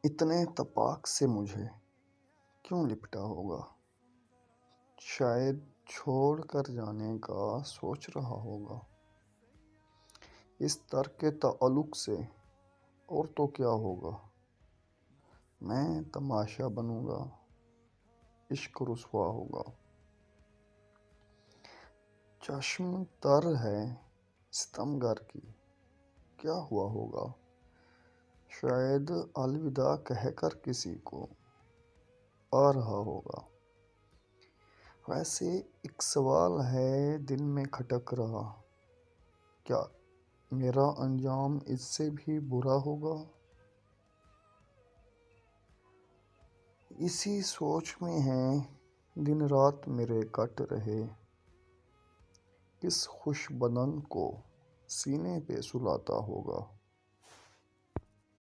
اتنے اتفاق سے مجھے کیوں لپٹا ہوگا؟ شاید چھوڑ کر جانے کا سوچ رہا ہوگا۔ اس ترک تعلق سے اور تو کیا ہوگا؟ میں تماشا بنوں گا، عشق رسوا ہوگا۔ چشم تر ہے ستمگر کی، کیا ہوا ہوگا؟ شاید الوداع کہہ کر کسی کو آ رہا ہوگا۔ ویسے ایک سوال ہے دل میں کھٹک رہا، کیا میرا انجام اس سے بھی برا ہوگا؟ اسی سوچ میں ہیں دن رات میرے کٹ رہے، کس خوش بدن کو سینے پہ سلاتا ہوگا۔